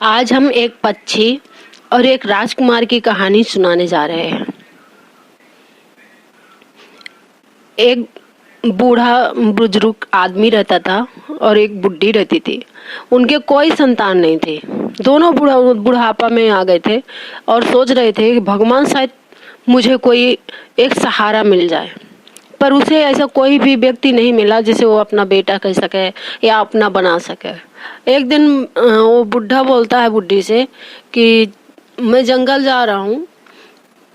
आज हम एक पक्षी और एक राजकुमार की कहानी सुनाने जा रहे हैं। एक बूढ़ा बुजुर्ग आदमी रहता था और एक बुढ़ी रहती थी। उनके कोई संतान नहीं थे। दोनों बुढ़ापा में आ गए थे और सोच रहे थे कि भगवान शायद मुझे कोई एक सहारा मिल जाए, पर उसे ऐसा कोई भी व्यक्ति नहीं मिला जिसे वो अपना बेटा कह सके या अपना बना सके। एक दिन वो बुढ़ा बोलता है बुढ़ी से कि मैं जंगल जा रहा हूँ,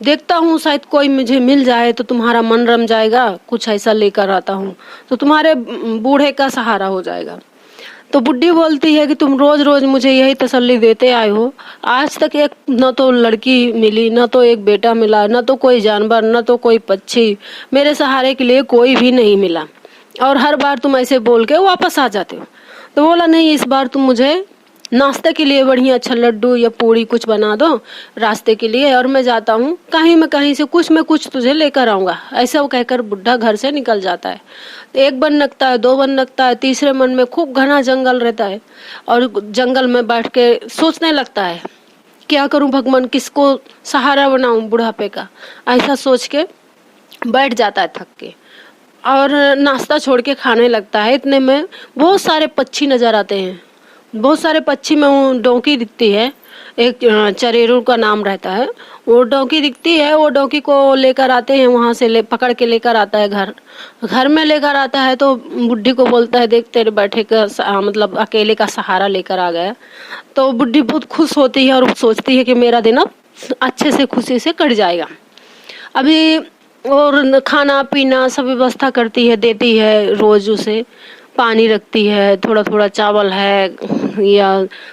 देखता हूँ शायद कोई मुझे मिल जाए तो तुम्हारा मन रम जाएगा, कुछ ऐसा लेकर आता हूँ तो तुम्हारे बूढ़े का सहारा हो जाएगा। तो बुढ़ी बोलती है कि तुम रोज रोज मुझे यही तसल्ली देते आए हो, आज तक एक न तो लड़की मिली, न तो एक बेटा मिला, न तो कोई जानवर, न तो कोई पक्षी, मेरे सहारे के लिए कोई भी नहीं मिला, और हर बार तुम ऐसे बोल के वापस आ जाते हो। तो बोला नहीं, इस बार तुम मुझे नाश्ते के लिए बढ़िया अच्छा लड्डू या पूड़ी कुछ बना दो रास्ते के लिए, और मैं जाता हूँ कहीं मैं कहीं से कुछ मैं कुछ तुझे लेकर आऊंगा। ऐसा वो कहकर बुढ़ा घर से निकल जाता है। तो एक बन लगता है, दो बन लगता है, तीसरे मन में खूब घना जंगल रहता है और जंगल में बैठ के सोचने लगता है क्या करूं भगवान, किसको सहारा बनाऊं बुढ़ापे का। ऐसा सोच के बैठ जाता है थक के और नाश्ता छोड़ के खाने लगता है। इतने में बहुत सारे पक्षी नजर आते हैं। बहुत सारे पक्षी में वो डोंकी दिखती है, एक चरेरू का नाम रहता है। वो डोंकी दिखती है, वो डोंकी को लेकर आते हैं, वहां से पकड़ के लेकर आता है घर। घर में लेकर आता है तो बुढ़ी को बोलता है देख तेरे बैठे का मतलब अकेले का सहारा लेकर आ गया। तो बुढ़ी बहुत खुश होती है और सोचती है कि मेरा दिन अब अच्छे से खुशी से कट जाएगा। अभी और खाना पीना सब व्यवस्था करती है, देती है, रोज उसे पानी रखती है, थोड़ा थोड़ा चावल है या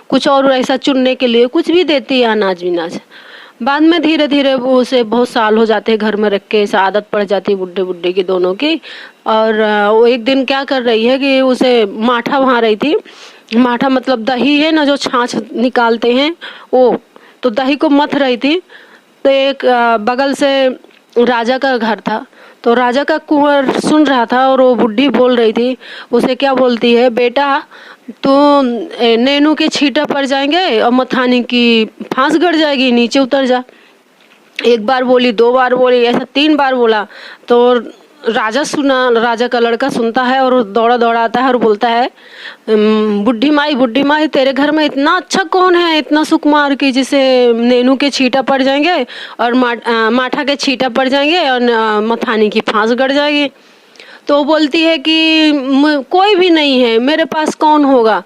कुछ और ऐसा चुनने के लिए कुछ भी देती है, अनाज विनाज। बाद में धीरे धीरे वो उसे बहुत साल हो जाते हैं घर में रख के, ऐसा आदत पड़ जाती है बुढ़े बुढ़े की दोनों की। और वो एक दिन क्या कर रही है कि उसे माठा वहाँ रही थी। माठा मतलब दही है ना, जो छाछ निकालते हैं वो, तो दही को मथ रही थी। तो एक बगल से राजा का घर था, तो राजा का कुंवर सुन रहा था और वो बुढ़ी बोल रही थी। उसे क्या बोलती है, बेटा तो नैनू के छींटा पड़ जाएंगे और मथानी की फांस गड़ जाएगी, नीचे उतर जा। एक बार बोली, दो बार बोली, ऐसा 3 बार बोला। तो राजा सुना, राजा का लड़का सुनता है और दौड़ा दौड़ा आता है और बोलता है बुढ़ी माई तेरे घर में इतना अच्छा कौन है, इतना सुकुमार की जिसे नैनू के छींटा पड़ जाएंगे और माठा के छींटा पड़ जाएंगे और मथानी की फांस गड़ जाएगी। तो वो बोलती है कि कोई भी नहीं है मेरे पास, कौन होगा,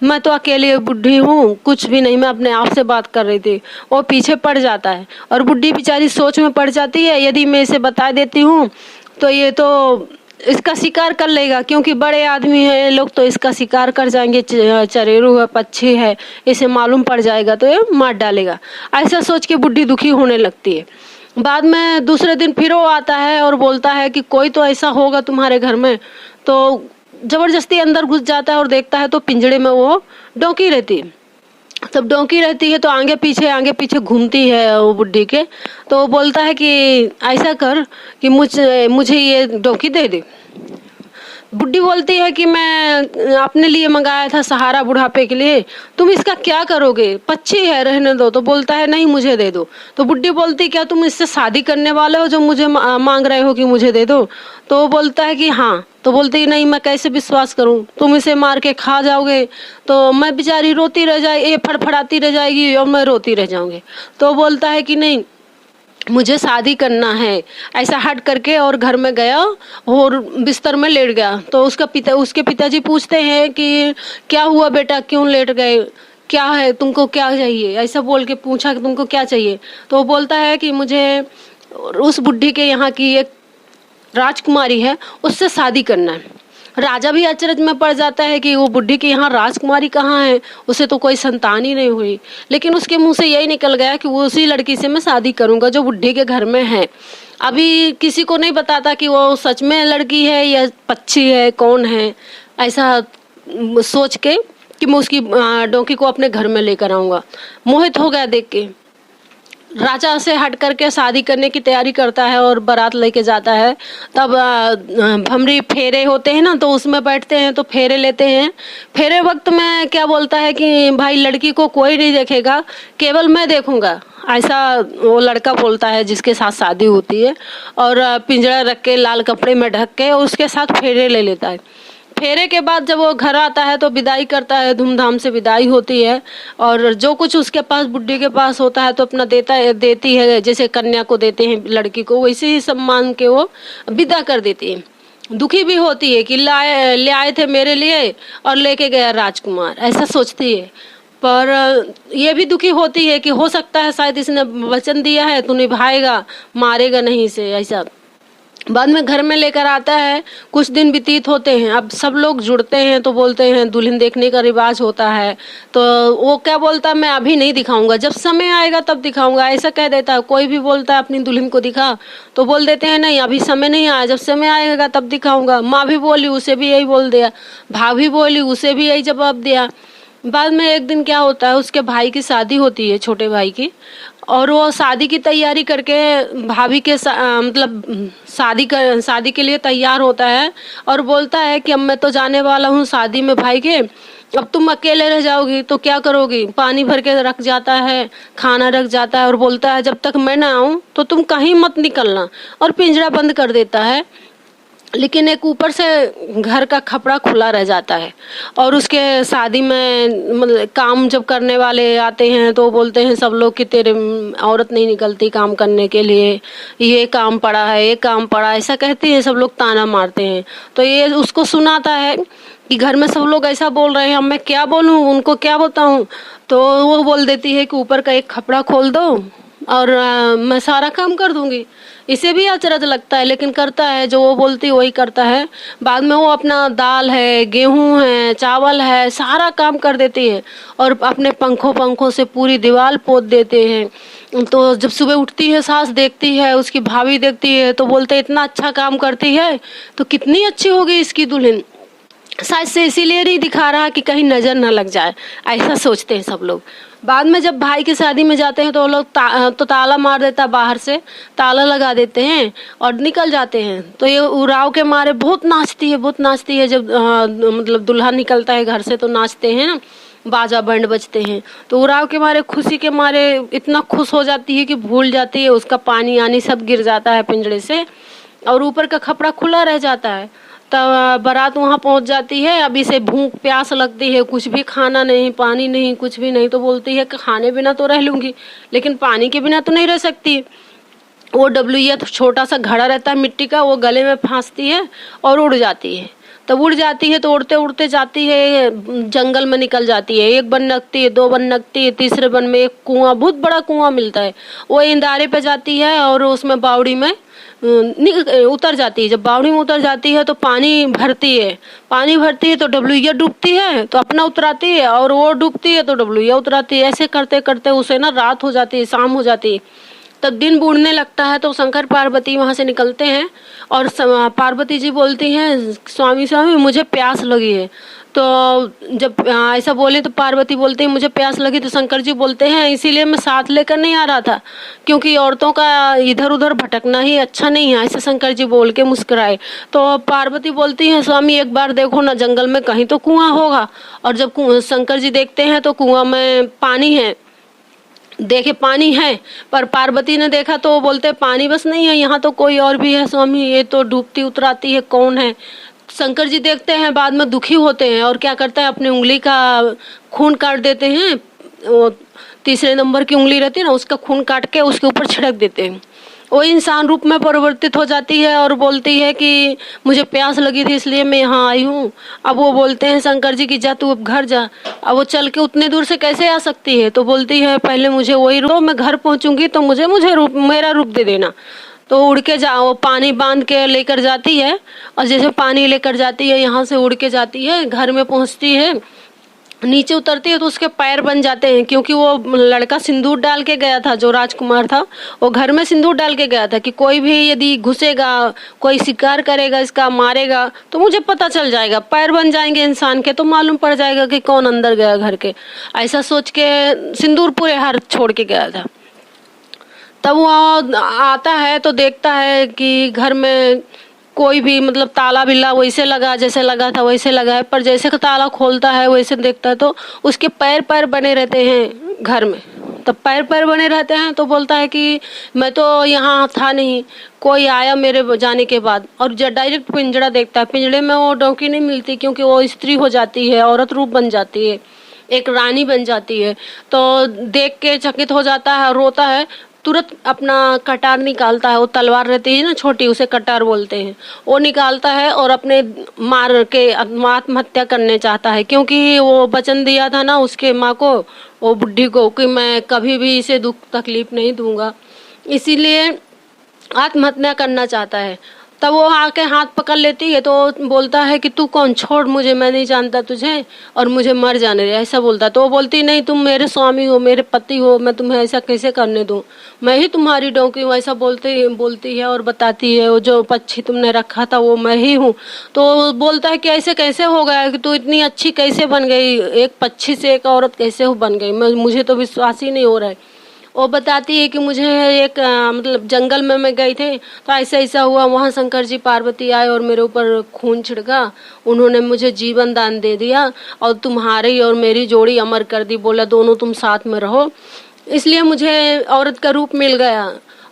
मैं तो अकेली बुढ़ी हूँ, कुछ भी नहीं, मैं अपने आप से बात कर रही थी। वो पीछे पड़ जाता है और बुढ़ी बेचारी सोच में पड़ जाती है, यदि मैं इसे बता देती हूँ तो ये तो इसका शिकार कर लेगा, क्योंकि बड़े आदमी है ये लोग, तो इसका शिकार कर जाएंगे, चरेरू है, पक्षी है, इसे मालूम पड़ जाएगा तो ये मार डालेगा। ऐसा सोच के बुढ़ी दुखी होने लगती है। बाद में दूसरे दिन फिर वो आता है और बोलता है कि कोई तो ऐसा होगा तुम्हारे घर में। तो जबरदस्ती अंदर घुस जाता है और देखता है तो पिंजड़े में वो डोंकी रहती है। तब डोंकी रहती है तो आगे पीछे घूमती है वो बुढ़ी के। तो वो बोलता है कि ऐसा कर कि मुझे ये डोंकी दे दे। बुढ़ी बोलती है कि मैं अपने लिए मंगाया था सहारा बुढ़ापे के लिए, तुम इसका क्या करोगे, पक्षी है, रहने दो। तो बोलता है नहीं मुझे दे दो। तो बुढ़ी बोलती क्या तुम इससे शादी करने वाले हो जो मुझे मांग रहे हो कि मुझे दे दो। तो वो बोलता है कि हाँ। तो बोलती है नहीं, मैं कैसे विश्वास करूं, तुम इसे मार के खा जाओगे तो मैं बेचारी रोती रह जाए, ये फड़फड़ाती रह जाएगी और मैं रोती रह जाऊंगी। तो बोलता है कि नहीं मुझे शादी करना है। ऐसा हट करके और घर में गया और बिस्तर में लेट गया। तो उसके पिताजी पूछते हैं कि क्या हुआ बेटा, क्यों लेट गए, क्या है तुमको, क्या चाहिए, ऐसा बोल के पूछा कि तुमको क्या चाहिए। तो वो बोलता है कि मुझे उस बुढ़ी के यहाँ की एक राजकुमारी है उससे शादी करना है। राजा भी अचरज में पड़ जाता है कि वो बुढ़ी के यहाँ राजकुमारी कहाँ है, उसे तो कोई संतान ही नहीं हुई। लेकिन उसके मुंह से यही निकल गया कि वो उसी लड़की से मैं शादी करूंगा जो बुढ़ी के घर में है। अभी किसी को नहीं बताता कि वो सच में लड़की है या पक्षी है, कौन है। ऐसा सोच के कि मैं उसकी डोंकी को अपने घर में लेकर आऊंगा। मोहित हो गया देख के। राजा से हट करके शादी करने की तैयारी करता है और बारात लेके जाता है, तब भमरी फेरे होते हैं ना, तो उसमें बैठते हैं तो फेरे लेते हैं। फेरे वक्त में क्या बोलता है कि भाई लड़की को कोई नहीं देखेगा, केवल मैं देखूंगा, ऐसा वो लड़का बोलता है जिसके साथ शादी होती है। और पिंजरा रख के लाल कपड़े में ढक के उसके साथ फेरे ले लेता है। फेरे के बाद जब वो घर आता है तो विदाई करता है, धूमधाम से विदाई होती है। और जो कुछ उसके पास बुड्ढी के पास होता है तो अपना देता है, देती है, जैसे कन्या को देते हैं लड़की को, वैसे ही सम्मान के वो विदा कर देती है। दुखी भी होती है कि ले आए थे मेरे लिए और लेके गया राजकुमार, ऐसा सोचती है। पर ये भी दुखी होती है कि हो सकता है शायद इसने वचन दिया है तो निभाएगा, मारेगा नहीं इसे, ऐसा। बाद में घर में लेकर आता है, कुछ दिन व्यतीत होते हैं, अब सब लोग जुड़ते हैं तो बोलते हैं दुल्हन देखने का रिवाज होता है। तो वो क्या बोलता है, मैं अभी नहीं दिखाऊंगा, जब समय आएगा तब दिखाऊंगा, ऐसा कह देता है। कोई भी बोलता है अपनी दुल्हन को दिखा, तो बोल देते हैं नहीं अभी समय नहीं आया, जब समय आएगा तब दिखाऊंगा। माँ भी बोली, उसे भी यही बोल दिया। भाभी बोली, उसे भी यही जवाब दिया। बाद में एक दिन क्या होता है, उसके भाई की शादी होती है, छोटे भाई की। और वो शादी की तैयारी करके भाभी के मतलब शादी के लिए तैयार होता है और बोलता है कि अब मैं तो जाने वाला हूँ शादी में भाई के, अब तुम अकेले रह जाओगी तो क्या करोगी। पानी भर के रख जाता है, खाना रख जाता है और बोलता है जब तक मैं ना आऊँ तो तुम कहीं मत निकलना, और पिंजरा बंद कर देता है। लेकिन एक ऊपर से घर का खपड़ा खुला रह जाता है। और उसके शादी में मतलब काम जब करने वाले आते हैं तो बोलते हैं सब लोग कि तेरे औरत नहीं निकलती काम करने के लिए, ये काम पड़ा है, ये काम पड़ा, ऐसा कहती है, सब लोग ताना मारते हैं। तो ये उसको सुनाता है कि घर में सब लोग ऐसा बोल रहे हैं, अब मैं क्या बोलूँ, उनको क्या बताऊँ। तो वो बोल देती है कि ऊपर का एक खपड़ा खोल दो और मैं सारा काम कर दूंगी। इसे भी अचरज लगता है लेकिन करता है, जो वो बोलती है वही करता है। बाद में वो अपना दाल है, गेहूं है, चावल है, सारा काम कर देती है और अपने पंखों से पूरी दीवार पोत देते हैं। तो जब सुबह उठती है, सास देखती है, उसकी भाभी देखती है, तो बोलते इतना अच्छा काम करती है तो कितनी अच्छी होगी इसकी दुल्हन, शायद से इसीलिए नहीं दिखा रहा कि कहीं नजर न लग जाए, ऐसा सोचते हैं सब लोग। बाद में जब भाई की शादी में जाते हैं तो वो लोग तो ताला मार देता है, बाहर से ताला लगा देते हैं और निकल जाते हैं। तो ये उराव के मारे बहुत नाचती है जब मतलब दुल्हा निकलता है घर से तो नाचते हैं ना, बाजा बैंड बजते हैं। तो उराव के मारे, खुशी के मारे इतना खुश हो जाती है कि भूल जाती है, उसका पानी आनी सब गिर जाता है पिंजड़े से और ऊपर का खपड़ा खुला रह जाता है। तब बारात वहाँ पहुँच जाती है। अब इसे भूख प्यास लगती है, कुछ भी खाना नहीं, पानी नहीं, कुछ भी नहीं। तो बोलती है कि खाने बिना तो रह लूंगी लेकिन पानी के बिना तो नहीं रह सकती। वो डब्लूया छोटा सा घड़ा रहता है मिट्टी का, वो गले में फांसती है और उड़ जाती है। तब उड़ जाती है तो उड़ते उड़ते जाती है, जंगल में निकल जाती है। एक बन रखती है, दो बन रखती है, तीसरे बन में एक कुआं, बहुत बड़ा कुआं मिलता है, वो इंदारे पे जाती है और उसमें बावड़ी में उतर जाती है। जब बावड़ी में उतर जाती है तो पानी भरती है तो डब्लूया डूबती है तो अपना उतराती है, और वो डूबती है तो डब्लूया उतराती है। ऐसे करते करते उसे ना रात हो जाती है, शाम हो जाती है। तब दिन बूढ़ने लगता है तो शंकर पार्वती वहां से निकलते हैं और पार्वती जी बोलती हैं स्वामी स्वामी मुझे प्यास लगी है। तो जब ऐसा बोले तो पार्वती बोलती है मुझे प्यास लगी, तो शंकर जी बोलते हैं इसीलिए मैं साथ लेकर नहीं आ रहा था, क्योंकि औरतों का इधर उधर भटकना ही अच्छा नहीं है, ऐसे शंकर जी बोल के मुस्कुराए। तो पार्वती बोलती है स्वामी एक बार देखो ना, जंगल में कहीं तो कुआं होगा। और जब शंकर जी देखते हैं तो कुआं में पानी है, देखे पानी है, पर पार्वती ने देखा तो वो बोलते पानी बस नहीं है, यहाँ तो कोई और भी है स्वामी, ये तो डूबती उतराती है, कौन है। शंकर जी देखते हैं, बाद में दुखी होते हैं और क्या करते हैं अपनी उंगली का खून काट देते हैं। वो तीसरे नंबर की उंगली रहती है ना, उसका खून काट के उसके ऊपर छिड़क देते हैं। वो इंसान रूप में परिवर्तित हो जाती है और बोलती है कि मुझे प्यास लगी थी इसलिए मैं यहाँ आई हूँ। अब वो बोलते हैं शंकर जी की जा तू अब घर जा। अब वो चल के उतने दूर से कैसे आ सकती है, तो बोलती है पहले मुझे वही रूप, मैं घर पहुँचूंगी तो मुझे मेरा रूप दे देना। तो उड़ के वो पानी बांध के लेकर जाती है, और जैसे पानी लेकर जाती है यहाँ से उड़ के जाती है, घर में पहुँचती है, नीचे उतरती है तो उसके पैर बन जाते हैं, क्योंकि वो लड़का सिंदूर डाल के गया था, जो राजकुमार था वो घर में सिंदूर डाल के गया था कि कोई भी यदि घुसेगा, कोई शिकार करेगा, इसका मारेगा तो मुझे पता चल जाएगा, पैर बन जाएंगे इंसान के तो मालूम पड़ जाएगा कि कौन अंदर गया घर के। ऐसा सोच के सिंदूर पूरे हाथ छोड़ के गया था। तब वो आता है तो देखता है कि घर में कोई भी मतलब ताला बिल्ला वैसे लगा, जैसे लगा था वैसे लगा है, पर जैसे कि ताला खोलता है वैसे देखता है तो उसके पैर पैर बने रहते हैं घर में। तब पैर पैर बने रहते हैं तो बोलता है कि मैं तो यहाँ था नहीं, कोई आया मेरे जाने के बाद। और जब डायरेक्ट पिंजड़ा देखता है, पिंजड़े में वो डोंकी नहीं मिलती, क्योंकि वो स्त्री हो जाती है, औरत रूप बन जाती है, एक रानी बन जाती है। तो देख के चकित हो जाता है, रोता है, तुरंत अपना कटार निकालता है। वो तलवार रहती है ना छोटी, उसे कटार बोलते हैं। वो निकालता है और अपने मार के आत्महत्या करने चाहता है, क्योंकि वो वचन दिया था ना उसके माँ को, वो बुढ़ी को, कि मैं कभी भी इसे दुख तकलीफ नहीं दूंगा, इसीलिए आत्महत्या करना चाहता है। तब वो आके हाथ पकड़ लेती है तो बोलता है कि तू कौन, छोड़ मुझे, मैं नहीं जानता तुझे और मुझे मर जाने दे, ऐसा बोलता। तो वो बोलती नहीं, तुम मेरे स्वामी हो, मेरे पति हो, मैं तुम्हें ऐसा कैसे करने दूं, मैं ही तुम्हारी डोंकी हूँ, ऐसा बोलती है और बताती है वो जो पक्षी तुमने रखा था वो मैं ही हूँ। तो बोलता है कि ऐसे कैसे हो गया, कि तू इतनी अच्छी कैसे बन गई, एक पक्षी से एक औरत कैसे बन गई, मुझे तो विश्वास ही नहीं हो रहा है। वो बताती है कि मुझे एक मतलब जंगल में मैं गई थी तो ऐसा ऐसा हुआ, वहाँ शंकर जी पार्वती आए और मेरे ऊपर खून छिड़का, उन्होंने मुझे जीवन दान दे दिया और तुम्हारी और मेरी जोड़ी अमर कर दी, बोला दोनों तुम साथ में रहो, इसलिए मुझे औरत का रूप मिल गया।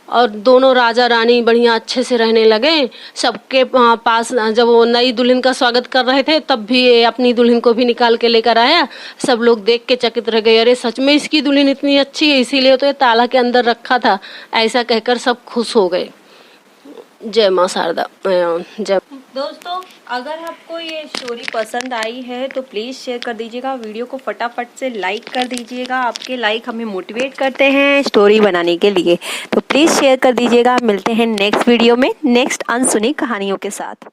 और दोनों राजा रानी बढ़िया अच्छे से रहने लगे। सबके पास जब वो नई दुल्हन का स्वागत कर रहे थे तब भी ये अपनी दुल्हन को भी निकाल के लेकर आया। सब लोग देख के चकित रह गए, अरे सच में इसकी दुल्हन इतनी अच्छी है, इसीलिए तो ये ताला के अंदर रखा था, ऐसा कहकर सब खुश हो गए। जय माँ शारदा। जय। दोस्तों, अगर आपको ये स्टोरी पसंद आई है तो प्लीज़ शेयर कर दीजिएगा, वीडियो को फटाफट से लाइक कर दीजिएगा। आपके लाइक हमें मोटिवेट करते हैं स्टोरी बनाने के लिए, तो प्लीज़ शेयर कर दीजिएगा। मिलते हैं नेक्स्ट वीडियो में नेक्स्ट अनसुनी कहानियों के साथ।